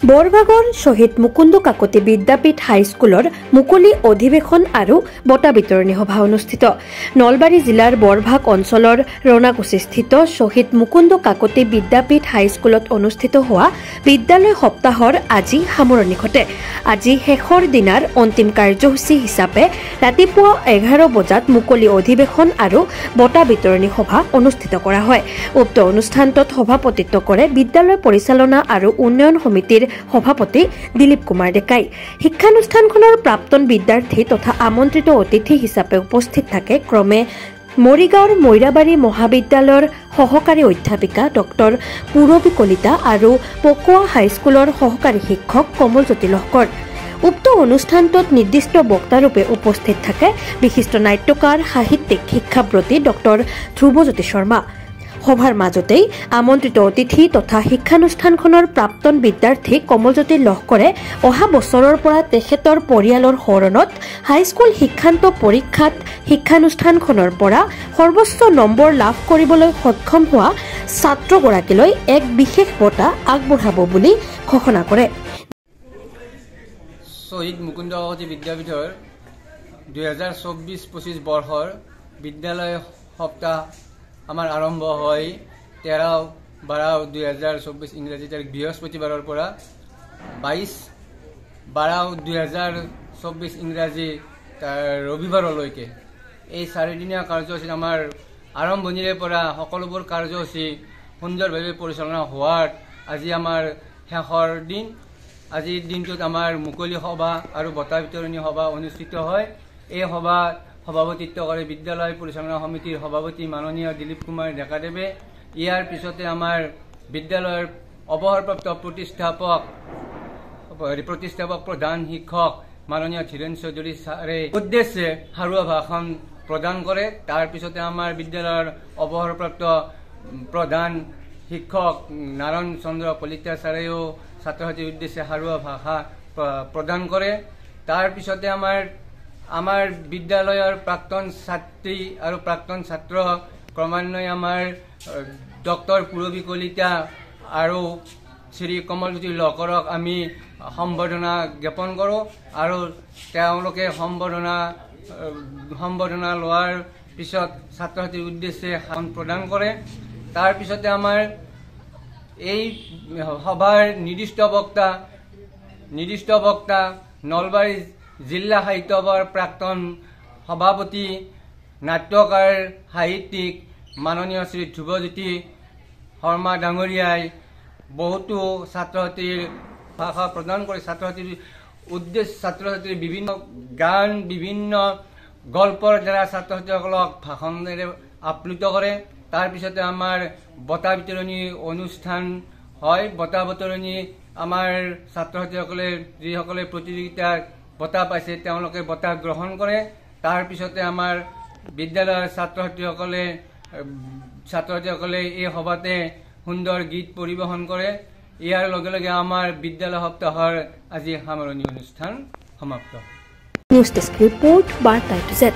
বৰভাগৰ শহীদ মুকুন্দ কাকতি বিদ্যাপীঠ হাইস্কুলৰ মুকলি অধিৱেশন আৰু বঁটা বিতৰণী সভা অনুষ্ঠিত। নলবাৰী জিলাৰ বৰভাগ অঞ্চলৰ ৰনাকুছিস্থিত শহীদ মুকুন্দ কাকতি বিদ্যাপীঠ হাইস্কুলত অনুষ্ঠিত হোৱা বিদ্যালয় সপ্তাহৰ আজি সামৰণি ঘটে। আজি শেষৰ দিনাৰ অন্তিম কাৰ্যসূচী হিচাপে ৰাতিপুৱা 11 বজাত মুকলি অধিৱেশন আৰু বঁটা বিতৰণী সভা অনুষ্ঠিত কৰা হয়। উক্ত অনুষ্ঠানটোত সভাপতিত্ব কৰে বিদ্যালয় পৰিচালনা আৰু উন্নয়ন সমিতিৰ সভাপতি দিলীপ কুমাৰ ডেকাই। শিক্ষানুষ্ঠানখনৰ প্ৰাক্তন বিদ্যাৰ্থী তথা আমন্ত্ৰিত অতিথি হিচাপে উপস্থিত থাকে ক্ৰমে মৰিগাঁৱৰ মৈৰাবাৰী মহাবিদ্যালয়ৰ সহকাৰী অধ্যাপিকা ডক্টৰ পূৰবী কলিতা আৰু পকোৱা হাইস্কুলৰ সহকাৰী শিক্ষক কমলজ্যোতি লহকৰ। উক্ত অনুষ্ঠানটোত নিৰ্দিষ্ট বক্তাৰূপে উপস্থিত থাকে বিশিষ্ট নাট্যকাৰ সাহিত্যিক শিক্ষাব্ৰতী ডক্টৰ ধ্ৰুৱজ্যোতি শৰ্মা। সভাৰ মাজতেই আমন্ত্ৰিত অতিথি তথা শিক্ষানুষ্ঠানখনৰ প্ৰাক্তন বিদ্যাৰ্থী কমলজ্যোতি লহকৰে অহা বছৰৰ পৰা তেখেতৰ পৰিয়ালৰ শৰণত হাইস্কুল শিক্ষান্ত পৰীক্ষাত শিক্ষানুষ্ঠানখনৰ পৰা সৰ্বোচ্চ নম্বৰ লাভ কৰিবলৈ সক্ষম হোৱা ছাত্ৰগৰাকীলৈ এক বিশেষ বঁটা আগবঢ়াব বুলি ঘোষণা কৰে। শহীদ মুকুন্দ কাকতি বিদ্যাপীঠৰ 2024-25 বৰ্ষৰ বিদ্যালয় সপ্তাহ আমাৰ আৰম্ভ হয় 13-12-2024 ইংৰাজী তাৰিখ বৃহস্পতিবাৰৰ পৰা 22-12-2024 ইংৰাজী ৰবিবাৰলৈকে এই 4 দিনীয়া কাৰ্যসূচীত আমাৰ আৰম্ভণিৰে পৰা সকলোবোৰ কাৰ্যসূচী সুন্দৰভাৱে পৰিচালনা হোৱাত আজি আমাৰ শেষৰ দিন। আজিৰ দিনটোত আমাৰ মুকলি সভা আৰু বঁটা বিতৰণী সভা অনুষ্ঠিত হয়। এই সভাত সভাপতিত্ব কৰে বিদ্যালয় পৰিচালনা সমিতিৰ সভাপতি মাননীয় দিলীপ কুমাৰ ডেকাদেৱে। ইয়াৰ পিছতে আমাৰ বিদ্যালয়ৰ অৱসৰপ্ৰাপ্ত প্ৰতিষ্ঠাপক প্ৰধান শিক্ষক মাননীয় ধীৰেন চৌধুৰী ছাৰে উদ্দেশ্যে সাৰুৱা ভাষণ প্ৰদান কৰে। তাৰ পিছতে আমাৰ বিদ্যালয়ৰ অৱসৰপ্ৰাপ্ত প্ৰধান শিক্ষক নাৰায়ণ চন্দ্ৰ কলিতা ছাৰেও ছাত্ৰ ছাত্ৰীৰ উদ্দেশ্যে সাৰুৱা ভাষা প্ৰদান কৰে। তাৰ পিছতে আমাৰ বিদ্যালয়ৰ প্ৰাক্তন ছাত্ৰী আৰু প্ৰাক্তন ছাত্ৰ ক্ৰমান্বয়ে আমাৰ ডক্টৰ পূৰবী কলিতা আৰু শ্ৰী কমলজ্যোতি লহকৰক আমি সম্বৰ্ধনা জ্ঞাপন কৰোঁ আৰু তেওঁলোকে সম্বৰ্ধনা লোৱাৰ পিছত ছাত্ৰ ছাত্ৰীৰ উদ্দেশ্যে ভাষণ প্ৰদান কৰে। তাৰ পিছতে আমাৰ এই সভাৰ নিৰ্দিষ্ট বক্তা নলবাৰী জিলা সাহিত্য সভাৰ প্ৰাক্তন সভাপতি নাট্যকাৰ সাহিত্যিক মাননীয় শ্ৰী ধ্ৰুৱজ্যোতি শৰ্মা ডাঙৰীয়াই বহুতো ছাত্ৰ ছাত্ৰীৰ ভাষা প্ৰদান কৰি ছাত্ৰ ছাত্ৰীৰ বিভিন্ন গান বিভিন্ন গল্পৰ দ্বাৰা ছাত্ৰ ছাত্ৰীসকলক ভাষণেৰে আপ্লুত কৰে। তাৰপিছতে আমাৰ বঁটা বিতৰণী অনুষ্ঠান হয়। বঁটা বিতৰণী আমাৰ ছাত্ৰ ছাত্ৰীসকলে যিসকলে প্ৰতিযোগিতাত বঁটা পাইছে তেওঁলোকে বঁটা গ্ৰহণ কৰে। তাৰ পিছতে আমাৰ বিদ্যালয়ৰ ছাত্ৰ ছাত্ৰীসকলে এই সভাতে সুন্দৰ গীত পৰিৱেশন কৰে। ইয়াৰ লগে লগে আমাৰ বিদ্যালয় সপ্তাহৰ আজি সামৰণি অনুষ্ঠান সমাপ্ত। নিউজ ডেস্ক ৰিপৰ্ট বাৰ্তা টু জেড।